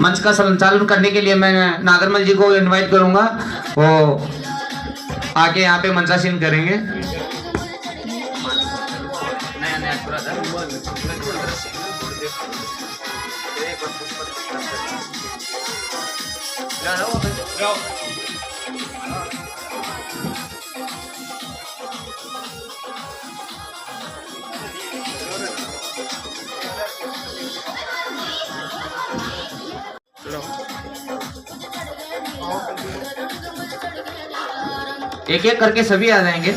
मंच का संचालन करने के लिए मैं नागरमल जी को इनवाइट करूंगा, वो आके यहाँ पे मंचासीन करेंगे। एक एक करके सभी आ जाएंगे।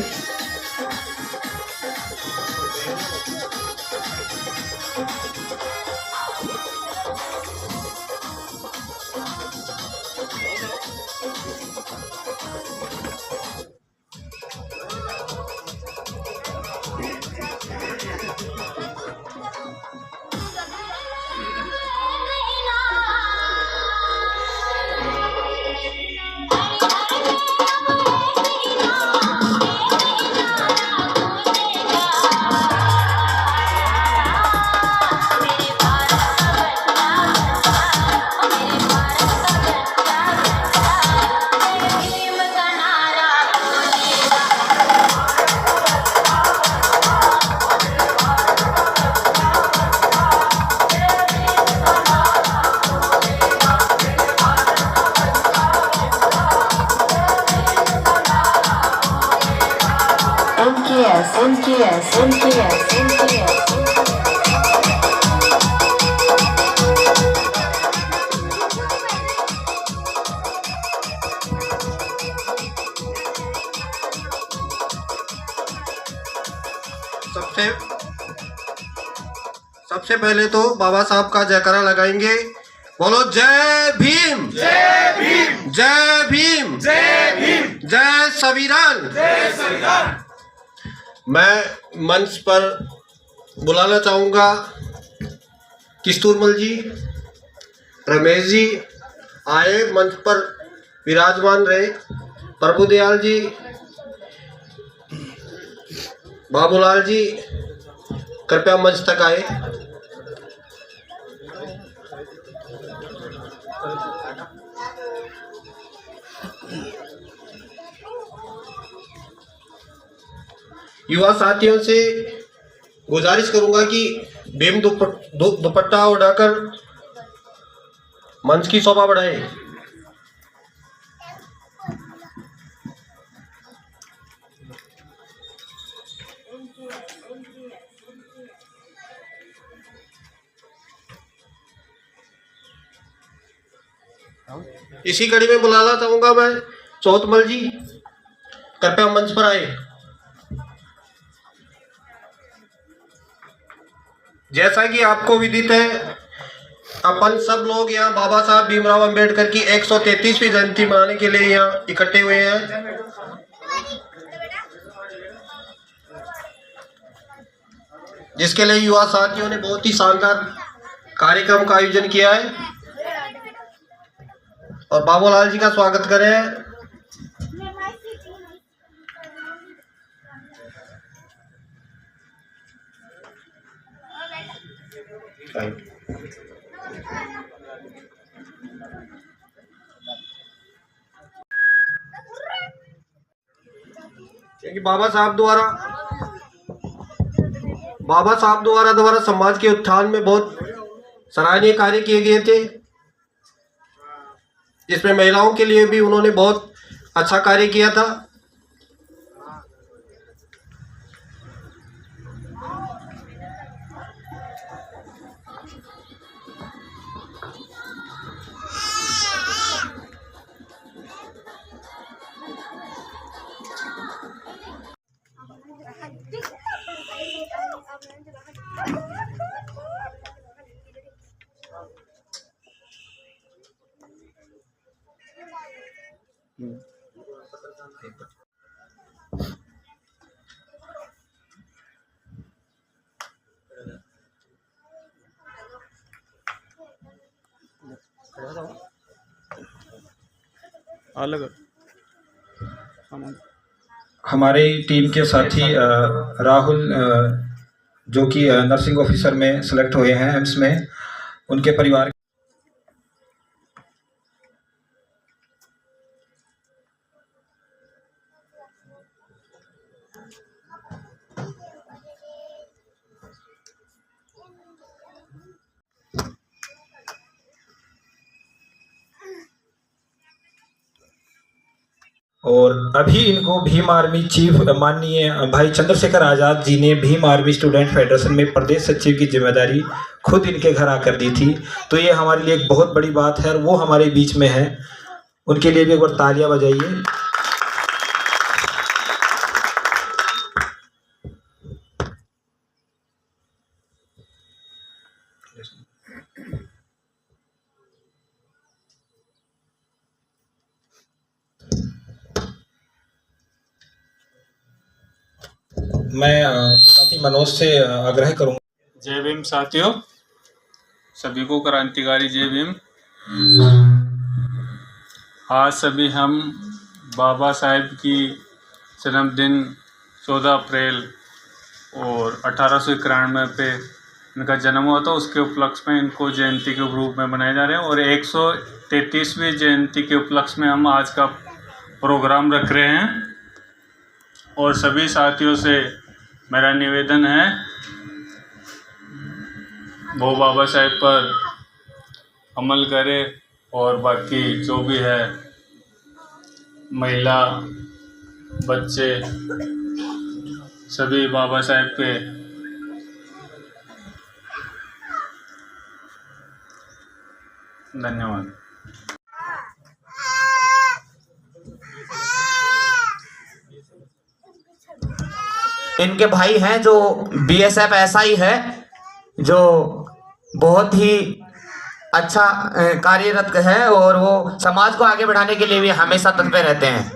सबसे पहले तो बाबा साहब का जयकारा लगाएंगे। बोलो जय भीम, जय भीम, जय भीम, जय भीम, जय संविधान, जय संविधान। मैं मंच पर बुलाना चाहूँगा किस्तूरमल जी, रमेश जी आए मंच पर विराजमान रहे, प्रभुदयाल जी, बाबूलाल जी कृपया मंच तक आए। युवा साथियों से गुजारिश करूंगा कि भीम दुपट्टा उड़ाकर मंच की शोभा बढ़ाए। इसी कड़ी में बुलाना चाहूंगा मैं चौथमल जी, कृपया मंच पर आए। जैसा कि आपको विदित है, अपन सब लोग यहाँ बाबा साहब भीमराव अंबेडकर की 133वीं जयंती मनाने के लिए यहाँ इकट्ठे हुए हैं। जिसके लिए युवा साथियों ने बहुत ही शानदार कार्यक्रम का आयोजन किया है और बाबूलाल जी का स्वागत करें। क्योंकि बाबा साहब द्वारा समाज के उत्थान में बहुत सराहनीय कार्य किए गए थे, जिसमें महिलाओं के लिए भी उन्होंने बहुत अच्छा कार्य किया था। अलग हमारे टीम के साथी राहुल जो कि नर्सिंग ऑफिसर में सेलेक्ट हुए हैं एम्स में, उनके परिवार और अभी इनको भीम आर्मी चीफ माननीय भाई चंद्रशेखर आज़ाद जी ने भीम आर्मी स्टूडेंट फेडरेशन में प्रदेश सचिव की जिम्मेदारी खुद इनके घर आकर दी थी। तो ये हमारे लिए एक बहुत बड़ी बात है और वो हमारे बीच में है। उनके लिए भी एक बार तालियां बजाइए। मैं साथी मनोज से आग्रह करूंगा। जय भीम साथियों, सभी को क्रांतिकारी जय भीम। आज सभी हम बाबा साहेब की जन्मदिन 14 अप्रैल और 1891 पे इनका जन्म हुआ था, उसके उपलक्ष्य में इनको जयंती के रूप में मनाए जा रहे हैं। और 133वीं जयंती के उपलक्ष्य में हम आज का प्रोग्राम रख रहे हैं। और सभी साथियों से मेरा निवेदन है, वो बाबा साहेब पर अमल करे और बाकी जो भी है महिला बच्चे सभी बाबा साहेब के धन्यवाद। इनके भाई हैं जो बीएसएफ एसआई है, जो बहुत ही अच्छा कार्यरत है और वो समाज को आगे बढ़ाने के लिए भी हमेशा तत्पर रहते हैं।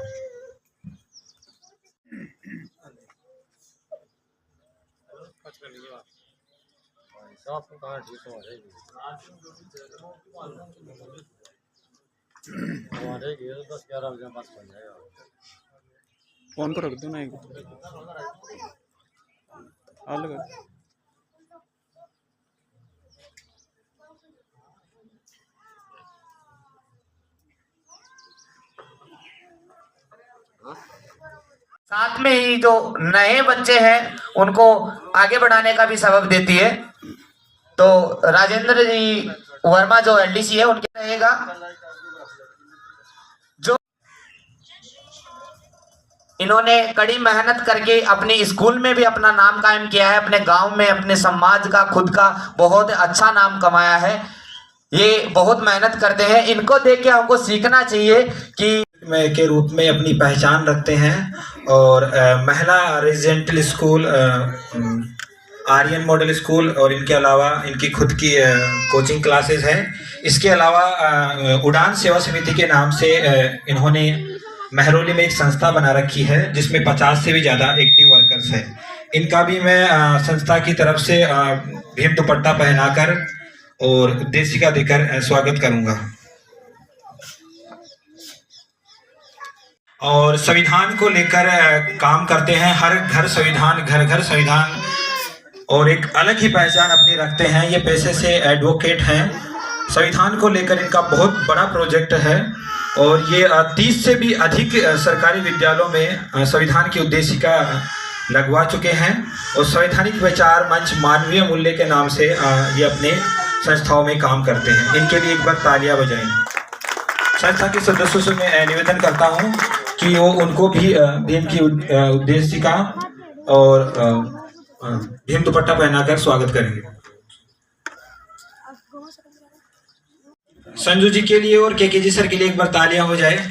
फोन को रख दो ना, एक अलग। साथ में ही जो नए बच्चे हैं उनको आगे बढ़ाने का भी सबक देती है। तो राजेंद्र जी वर्मा जो एलडीसी है उनके रहेगा, जो इन्होंने कड़ी मेहनत करके अपने स्कूल में भी अपना नाम कायम किया है, अपने गांव में अपने समाज का खुद का बहुत अच्छा नाम कमाया है। ये बहुत मेहनत करते हैं, इनको देख के हमको सीखना चाहिए कि के रूप में अपनी पहचान रखते हैं। और महिला residential school, Aryan model school और इनके अलावा इनकी खुद की कोचिंग क्लासेस है। इसके अलावा उड़ान सेवा समिति के नाम से इन्होंने महरौली में एक संस्था बना रखी है जिसमें 50 से भी ज़्यादा एक्टिव वर्कर्स हैं। इनका भी मैं संस्था की तरफ से भीम दुपट्टा पहनाकर और उद्देशिका देकर स्वागत करूंगा। और संविधान को लेकर काम करते हैं, हर घर संविधान, घर घर संविधान, और एक अलग ही पहचान अपनी रखते हैं। ये पेशे से एडवोकेट हैं। संविधान को लेकर इनका बहुत बड़ा प्रोजेक्ट है और ये 30 से भी अधिक सरकारी विद्यालयों में संविधान की उद्देशिका लगवा चुके हैं। और संवैधानिक विचार मंच मानवीय मूल्य के नाम से ये अपने संस्थाओं में काम करते हैं। इनके लिए एक बार तालियां बजाएं। संस्था के सदस्यों से मैं निवेदन करता हूं कि वो उनको भी भीम की उद्देशिका और भीम दुपट्टा पहनाकर स्वागत करेंगे। संजू जी के लिए और केके जी सर के लिए एक बार तालियां हो जाए।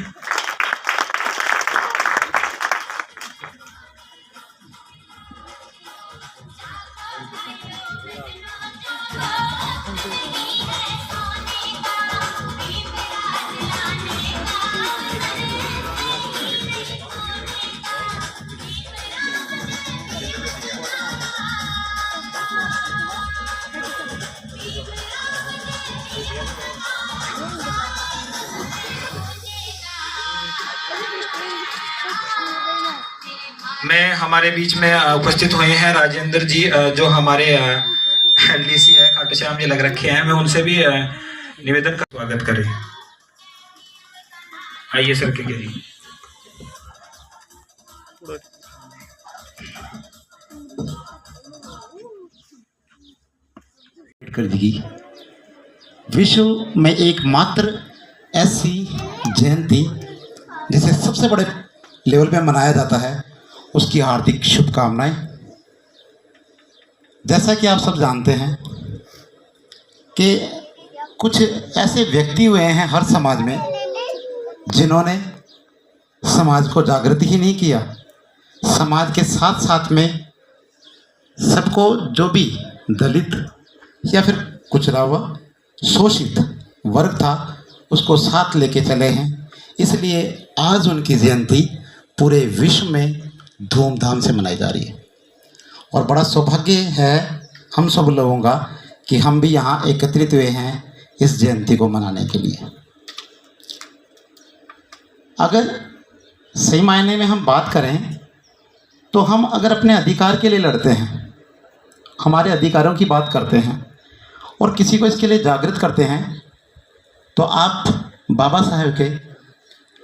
में हमारे बीच में उपस्थित हुए हैं राजेंद्र जी, जो हमारे एलडीसी है खाटू श्याम जी लग रखे हैं। मैं उनसे भी निवेदन का स्वागत करें। आइए सर के गिरी। अम्बेडकर जी की विश्व में एकमात्र ऐसी जयंती जिसे सबसे बड़े लेवल पे मनाया जाता है, उसकी हार्दिक शुभकामनाएं। जैसा कि आप सब जानते हैं कि कुछ ऐसे व्यक्ति हुए हैं हर समाज में जिन्होंने समाज को जागृत ही नहीं किया, समाज के साथ साथ में सबको, जो भी दलित या फिर कुचला हुआ शोषित वर्ग था, उसको साथ लेके चले हैं। इसलिए आज उनकी जयंती पूरे विश्व में धूमधाम से मनाई जा रही है और बड़ा सौभाग्य है हम सब लोगों का कि हम भी यहाँ एकत्रित हुए हैं इस जयंती को मनाने के लिए। अगर सही मायने में हम बात करें तो हम अगर अपने अधिकार के लिए लड़ते हैं, हमारे अधिकारों की बात करते हैं और किसी को इसके लिए जागृत करते हैं, तो आप बाबा साहेब के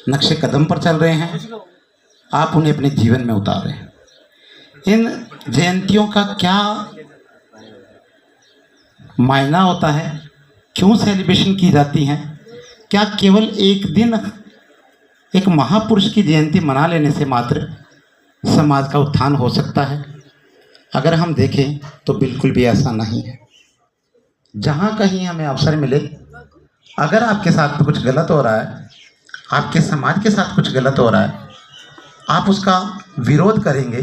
नक्शे कदम पर चल रहे हैं, आप उन्हें अपने जीवन में उतार रहे हैं। इन जयंतियों का क्या मायना होता है, क्यों सेलिब्रेशन की जाती हैं? क्या केवल एक दिन एक महापुरुष की जयंती मना लेने से मात्र समाज का उत्थान हो सकता है? अगर हम देखें तो बिल्कुल भी ऐसा नहीं है। जहाँ कहीं हमें अवसर मिले, अगर आपके साथ कुछ गलत हो रहा है, आपके समाज के साथ कुछ गलत हो रहा है, आप उसका विरोध करेंगे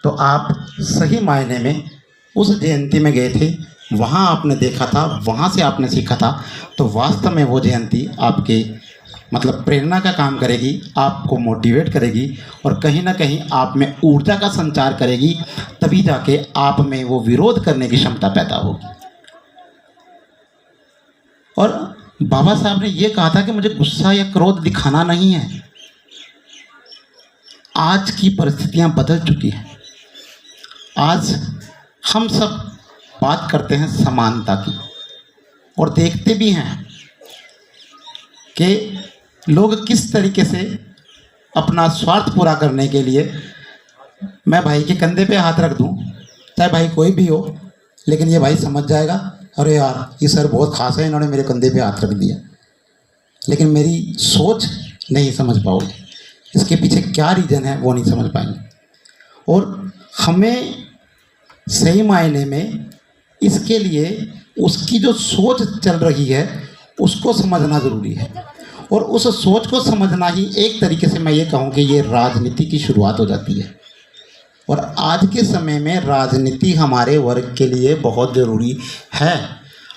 तो आप सही मायने में उस जयंती में गए थे, वहाँ आपने देखा था, वहाँ से आपने सीखा था, तो वास्तव में वो जयंती आपके मतलब प्रेरणा का काम करेगी, आपको मोटिवेट करेगी और कहीं ना कहीं आप में ऊर्जा का संचार करेगी। तभी जाके आप में वो विरोध करने की क्षमता पैदा होगी। और बाबा साहब ने ये कहा था कि मुझे गुस्सा या क्रोध दिखाना नहीं है। आज की परिस्थितियां बदल चुकी हैं। आज हम सब बात करते हैं समानता की और देखते भी हैं कि लोग किस तरीके से अपना स्वार्थ पूरा करने के लिए, मैं भाई के कंधे पे हाथ रख दूं, चाहे भाई कोई भी हो, लेकिन ये भाई समझ जाएगा, अरे यार ये सर बहुत खास है, इन्होंने मेरे कंधे पे हाथ रख दिया, लेकिन मेरी सोच नहीं समझ पाओगे, इसके पीछे क्या रीज़न है वो नहीं समझ पाएंगे। और हमें सही मायने में इसके लिए उसकी जो सोच चल रही है उसको समझना ज़रूरी है। और उस सोच को समझना ही एक तरीके से मैं ये कहूँ कि ये राजनीति की शुरुआत हो जाती है। और आज के समय में राजनीति हमारे वर्ग के लिए बहुत ज़रूरी है।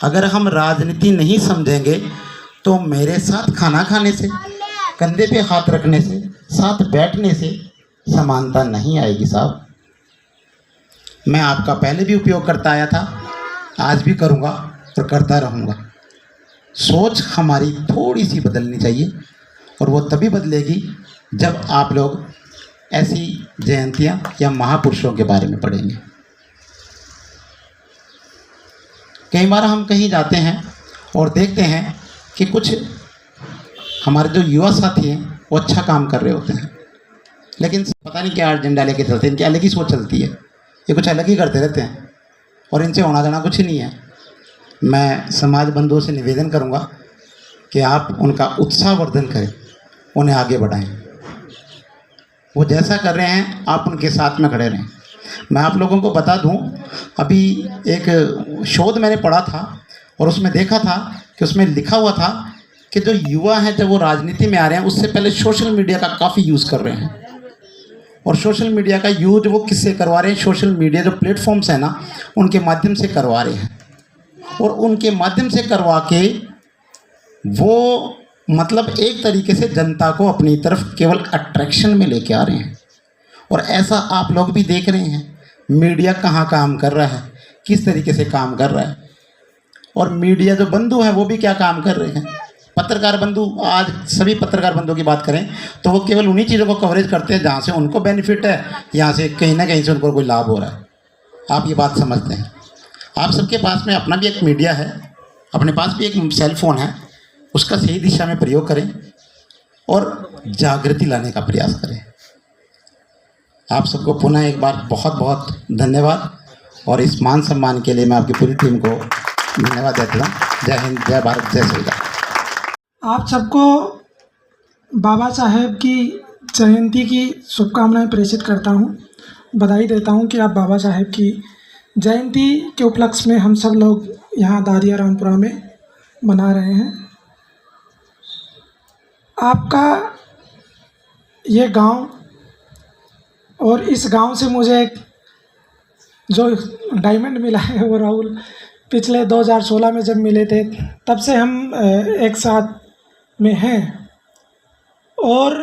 अगर हम राजनीति नहीं समझेंगे तो मेरे साथ खाना खाने से, कंधे पे हाथ रखने से, साथ बैठने से समानता नहीं आएगी साहब। मैं आपका पहले भी उपयोग करता आया था, आज भी करूँगा और करता रहूँगा। सोच हमारी थोड़ी सी बदलनी चाहिए और वो तभी बदलेगी जब आप लोग ऐसी जयंतियाँ या महापुरुषों के बारे में पढ़ेंगे। कई बार हम कहीं जाते हैं और देखते हैं कि कुछ हमारे जो युवा साथी हैं वो अच्छा काम कर रहे होते हैं, लेकिन पता नहीं क्या एजेंडा लेके चलते हैं, इनकी अलग ही सोच चलती है, ये कुछ अलग ही करते रहते हैं और इनसे होना जाना कुछ ही नहीं है। मैं समाज बंधुओं से निवेदन करूंगा कि आप उनका उत्साहवर्धन करें, उन्हें आगे बढ़ाएं। वो जैसा कर रहे हैं आप उनके साथ में खड़े रहें। मैं आप लोगों को बता दूं, अभी एक शोध मैंने पढ़ा था और उसमें देखा था कि उसमें लिखा हुआ था कि जो युवा हैं जब वो राजनीति में आ रहे हैं उससे पहले सोशल मीडिया का काफ़ी यूज़ कर रहे हैं। और सोशल मीडिया का यूज वो किससे करवा रहे हैं? सोशल मीडिया जो प्लेटफॉर्म्स हैं ना, उनके माध्यम से करवा रहे हैं। और उनके माध्यम से करवा के वो मतलब एक तरीके से जनता को अपनी तरफ केवल अट्रैक्शन में लेके आ रहे हैं। और ऐसा आप लोग भी देख रहे हैं मीडिया कहाँ काम कर रहा है, किस तरीके से काम कर रहा है। और मीडिया जो बंधु हैं वो भी क्या काम कर रहे हैं, पत्रकार बंधु, आज सभी पत्रकार बंधुओं की बात करें तो वो केवल उन्हीं चीज़ों को कवरेज करते हैं जहाँ से उनको बेनिफिट है, यहाँ से कहीं ना कहीं से उनको कोई लाभ हो रहा है। आप ये बात समझते हैं। आप सबके पास में अपना भी एक मीडिया है, अपने पास भी एक सेल फोन है, उसका सही दिशा में प्रयोग करें और जागृति लाने का प्रयास करें। आप सबको पुनः एक बार बहुत बहुत धन्यवाद और इस मान सम्मान के लिए मैं आपकी पूरी टीम को धन्यवाद देता हूँ। जय हिंद, जय भारत, जय श्री राम। आप सबको बाबा साहेब की जयंती की शुभकामनाएं प्रेषित करता हूं। बधाई देता हूं कि आप बाबा साहेब की जयंती के उपलक्ष्य में हम सब लोग यहाँ दादिया रामपुरा में मना रहे हैं। आपका ये गांव और इस गांव से मुझे एक जो डायमंड मिला है वो राहुल पिछले 2016 में जब मिले थे तब से हम एक साथ में हैं। और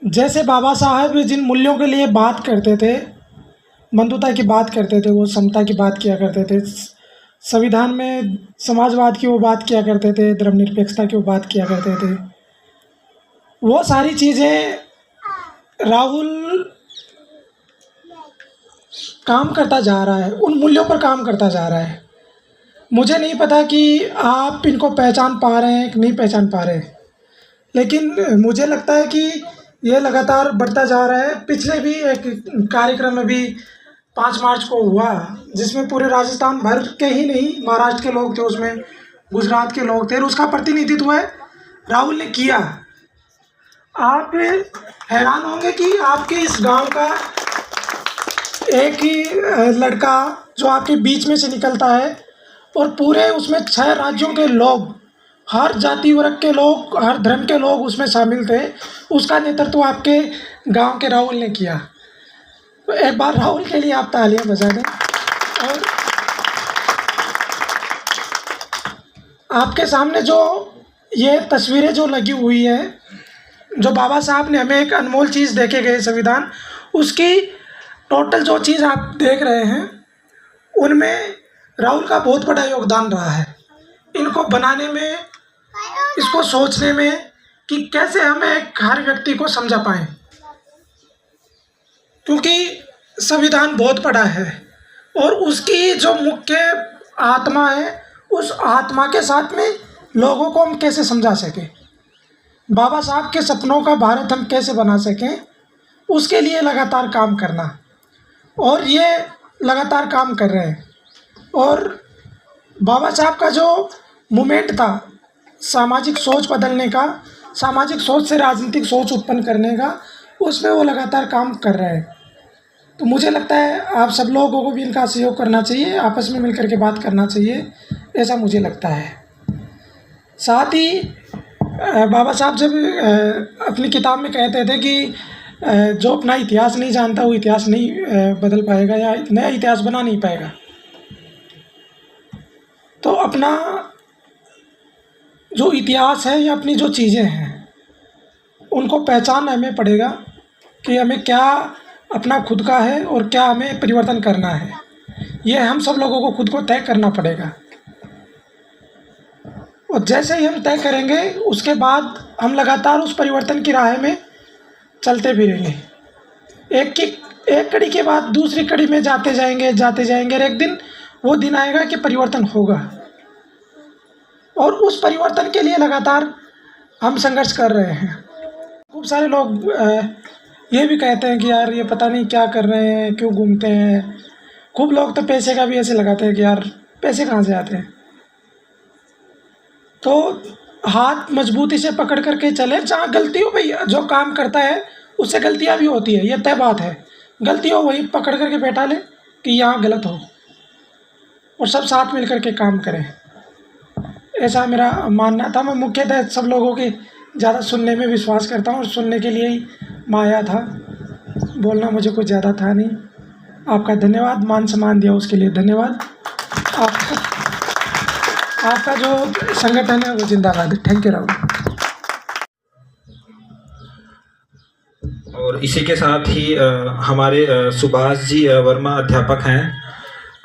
जैसे बाबा साहब जिन मूल्यों के लिए बात करते थे, बंधुता की बात करते थे, वो समता की बात किया करते थे, संविधान में समाजवाद की वो बात किया करते थे, धर्मनिरपेक्षता की वो बात किया करते थे, वो सारी चीज़ें राहुल काम करता जा रहा है, उन मूल्यों पर काम करता जा रहा है। मुझे नहीं पता कि आप इनको पहचान पा रहे हैं कि नहीं पहचान पा रहे, लेकिन मुझे लगता है कि ये लगातार बढ़ता जा रहा है। पिछले भी एक कार्यक्रम में भी 5 मार्च को हुआ जिसमें पूरे राजस्थान भर के ही नहीं, महाराष्ट्र के लोग थे उसमें, गुजरात के लोग थे, और उसका प्रतिनिधित्व है राहुल ने किया। आप हैरान होंगे कि आपके इस गांव का एक ही लड़का जो आपके बीच में से निकलता है और पूरे उसमें 6 राज्यों के लोग, हर जाति वर्ग के लोग, हर धर्म के लोग उसमें शामिल थे, उसका नेतृत्व आपके गांव के राहुल ने किया। तो एक बार राहुल के लिए आप तालियां बजा दें। और आपके सामने जो ये तस्वीरें जो लगी हुई है, जो बाबा साहब ने हमें एक अनमोल चीज़ देके गए संविधान, उसकी टोटल जो चीज़ आप देख रहे हैं उनमें राहुल का बहुत बड़ा योगदान रहा है। इनको बनाने में, इसको सोचने में कि कैसे हमें एक हर व्यक्ति को समझा पाएँ, क्योंकि संविधान बहुत बड़ा है और उसकी जो मुख्य आत्मा है, उस आत्मा के साथ में लोगों को हम कैसे समझा सकें, बाबा साहब के सपनों का भारत हम कैसे बना सकें, उसके लिए लगातार काम करना। और ये लगातार काम कर रहे हैं। और बाबा साहब का जो मूवमेंट था सामाजिक सोच बदलने का, सामाजिक सोच से राजनीतिक सोच उत्पन्न करने का, उसमें वो लगातार काम कर रहे हैं। तो मुझे लगता है आप सब लोगों को भी इनका सहयोग करना चाहिए, आपस में मिलकर के बात करना चाहिए, ऐसा मुझे लगता है। साथ ही बाबा साहब जब अपनी किताब में कहते थे कि जो अपना इतिहास नहीं जानता वो इतिहास नहीं बदल पाएगा या नया इतिहास बना नहीं पाएगा। तो अपना जो इतिहास है या अपनी जो चीज़ें हैं उनको पहचानना हमें पड़ेगा कि हमें क्या अपना खुद का है और क्या हमें परिवर्तन करना है। ये हम सब लोगों को खुद को तय करना पड़ेगा। और जैसे ही हम तय करेंगे उसके बाद हम लगातार उस परिवर्तन की राह में चलते भी रहेंगे। एक कड़ी के बाद दूसरी कड़ी में जाते जाएंगे और एक दिन वो दिन आएगा कि परिवर्तन होगा। और उस परिवर्तन के लिए लगातार हम संघर्ष कर रहे हैं। खूब सारे लोग ये भी कहते हैं कि यार ये पता नहीं क्या कर रहे हैं, क्यों घूमते हैं। खूब लोग तो पैसे का भी ऐसे लगाते हैं कि यार पैसे कहाँ से आते हैं। तो हाथ मजबूती से पकड़ करके चले। जहाँ गलती हो भाई, जो काम करता है उससे गलतियाँ भी होती है, ये तय बात है। गलती हो वही पकड़ करके बैठा ले कि यहाँ गलत हो, और सब साथ मिल करके काम करें, ऐसा मेरा मानना था। मैं मुख्यतः सब लोगों के ज़्यादा सुनने में विश्वास करता हूँ और सुनने के लिए ही मैं आया था। बोलना मुझे कुछ ज़्यादा था नहीं। आपका धन्यवाद, मान सम्मान दिया उसके लिए धन्यवाद। आपका जो संगठन है वो जिंदाबाद है। Thank you Rahul. और इसी के साथ ही हमारे सुभाष जी वर्मा अध्यापक हैं,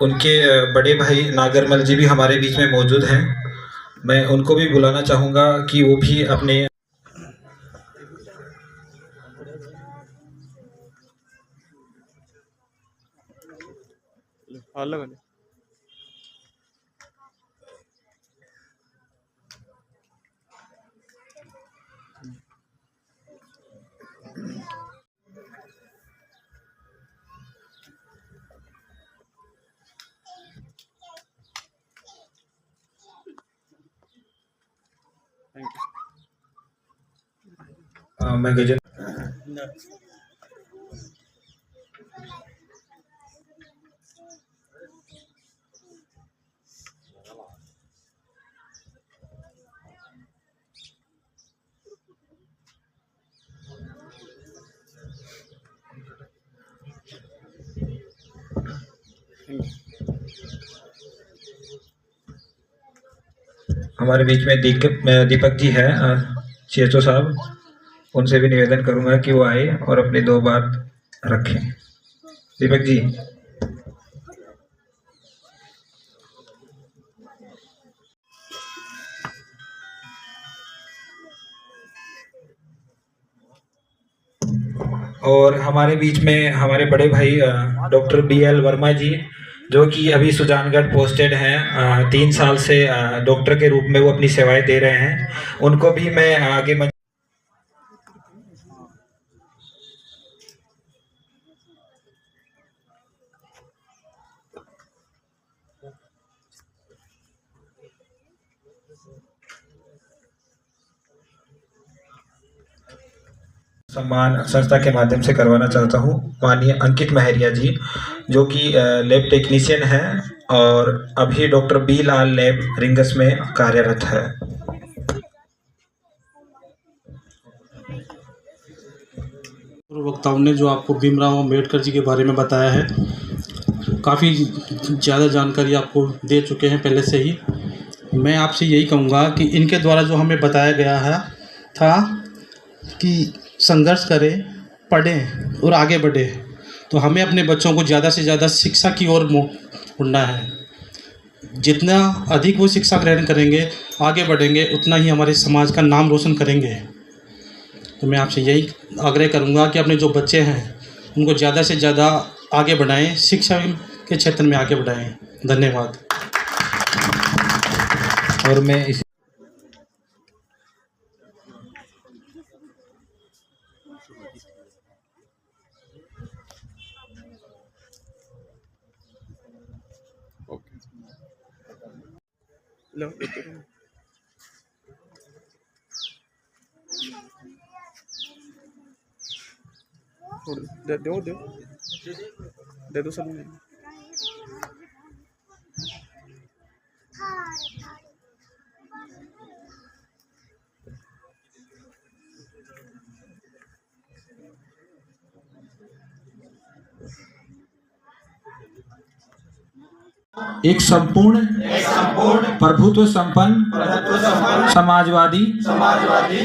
उनके बड़े भाई नागरमल जी भी हमारे बीच में मौजूद हैं। मैं उनको भी बुलाना चाहूँगा कि वो भी अपने मैं गजन हमारे बीच में दीपक जी है, CHO साहब, उनसे भी निवेदन करूंगा कि वो आए और अपनी 2 बात रखें। दीपक जी। और हमारे बीच में हमारे बड़े भाई डॉक्टर BL वर्मा जी, जो कि अभी सुजानगढ़ पोस्टेड हैं, 3 साल से डॉक्टर के रूप में वो अपनी सेवाएं दे रहे हैं। उनको भी मैं आगे सम्मान संस्था के माध्यम से करवाना चाहता हूँ। माननीय अंकित महरिया जी, जो कि लैब टेक्नीशियन हैं और अभी डॉक्टर B लाल लैब रिंगस में कार्यरत है। वक्ताओं ने जो आपको भीमराव अम्बेडकर जी के बारे में बताया है, काफ़ी ज़्यादा जानकारी आपको दे चुके हैं पहले से ही। मैं आपसे यही कहूँगा कि इनके द्वारा जो हमें बताया गया है था कि संघर्ष करें, पढ़ें और आगे बढ़ें, तो हमें अपने बच्चों को ज़्यादा से ज़्यादा शिक्षा की ओर मुड़ना है। जितना अधिक वो शिक्षा ग्रहण करेंगे, आगे बढ़ेंगे, उतना ही हमारे समाज का नाम रोशन करेंगे। तो मैं आपसे यही आग्रह करूँगा कि अपने जो बच्चे हैं उनको ज़्यादा से ज़्यादा आगे बढ़ाएं, शिक्षा के क्षेत्र में आगे बढ़ाएं। धन्यवाद। और मैं इस दे दो सब। एक संपूर्ण प्रभुत्व संपन्न समाजवादी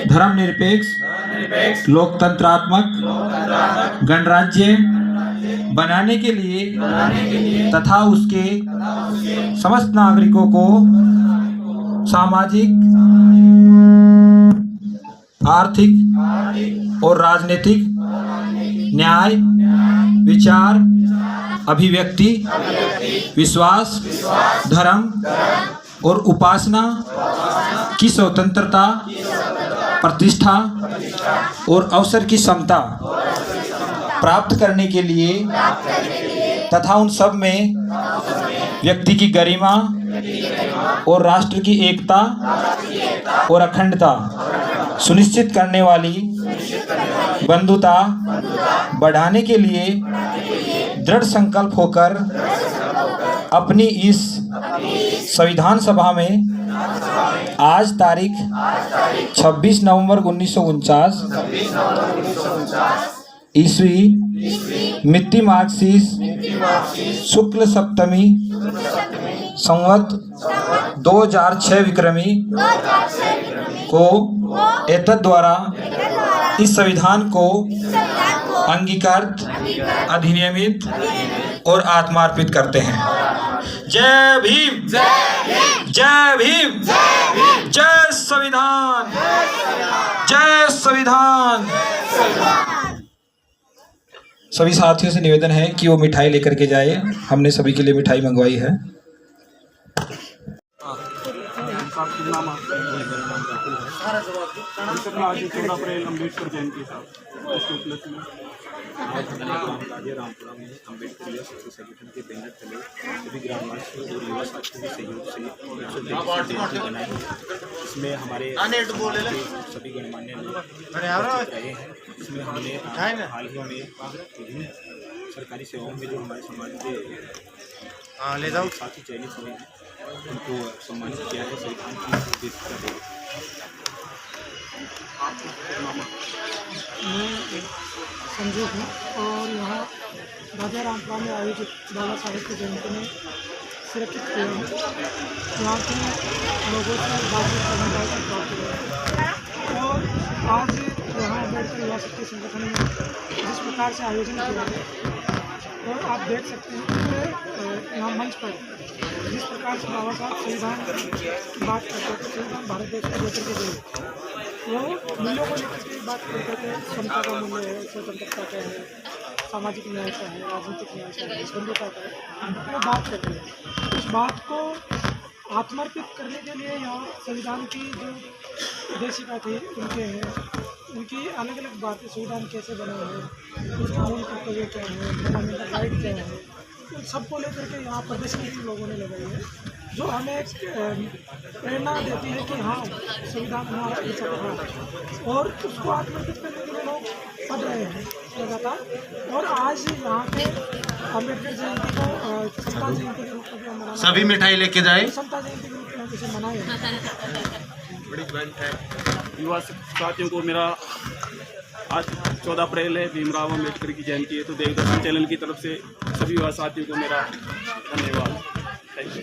धर्मनिरपेक्ष लोकतंत्रात्मक गणराज्य बनाने के लिए तथा उसके समस्त नागरिकों को सामाजिक, आर्थिक और राजनीतिक न्याय, विचार, अभिव्यक्ति, विश्वास, धर्म और उपासना की स्वतंत्रता, प्रतिष्ठा और अवसर की समता प्राप्त करने के लिए तथा उन सब में व्यक्ति की गरिमा और राष्ट्र की एकता और अखंडता सुनिश्चित करने वाली बंधुता बढ़ाने के लिए दृढ़ संकल्प होकर अपनी इस संविधान सभा में आज तारीख 26 नवंबर 1949 ईस्वी मिति मार्क्सिस शुक्ल सप्तमी संवत 2006 विक्रमी को एतद द्वारा इस संविधान को अंगीकृत, अधिनियमित और आत्मार्पित करते हैं। जय भीम। जय भीम, जय संविधान, जय संविधान। सभी साथियों से निवेदन है कि वो मिठाई लेकर के जाए। हमने सभी के लिए मिठाई मंगवाई है। आज 14 अप्रैल अम्बेडकर जयंती साहब उसके उपलक्ष्य में रामपुरा में अम्बेडकर युवा शक्ति संगठन के बैनर तले सभी ग्रामवासियों और युवा साथियों के सहयोग से 133 जयंती बनाई। इसमें हमारे सभी गणमान्य लोग रहे हैं। इसमें हमने हाल ही में विभिन्न सरकारी सेवाओं में जो हमारे समाज के साथी चयनित हुए हैं उनको सम्मानित किया है। संविधान की मैं संजू हूँ और यहाँ राजा रामपुरा में आयोजित बाबा साहेब की जयंती में सुरक्षित किया हूँ। यहाँ के लोगों से बातचीत करने का अवसर प्राप्त हुआ और आज यहाँ अम्बेडकर युवा शक्ति संगठन ने जिस प्रकार से आयोजन किया है और आप देख सकते हैं कि यहाँ मंच पर जिस प्रकार से बाबा साहब संविधान की बात करते थे, संविधान भारत देश को लेकर के गए, वो मूल्यों को लेकर के बात करते थे। समता का मूल्य है, स्वतंत्रता का है, सामाजिक न्याय का है, राजनीतिक न्याय का है, बंधुता का है, वो बात करते हैं। उस बात को आत्मर्पित करने के लिए यहाँ संविधान की जो उद्देशिका थी उनके हैं, उनकी अलग अलग बातें, संविधान कैसे बना है, उसके मूल कर्तव्य क्या है, फंडामेंटल राइट क्या है, उन सबको लेकर के यहाँ प्रदर्शनी भी लोगों ने लगाई है, जो हमें एक प्रेरणा देती है कि हाँ संविधान हमारा ऐसा है और उसको आत्मर्पित करने के लिए लोग पढ़ रहे हैं लगातार। और आज यहाँ के अम्बेडकर जयंती को समता जयंती के रूप में मनाया, सभी मिठाई लेके जाए। समता जयंती के रूप में इसे मनाया। बड़ी इवेंट है। युवा साथियों को मेरा आज 14 अप्रैल है, भीमराव अम्बेडकर की जयंती है, तो देवदर्शन चैनल की तरफ से सभी युवा साथियों को मेरा धन्यवाद। Thank you.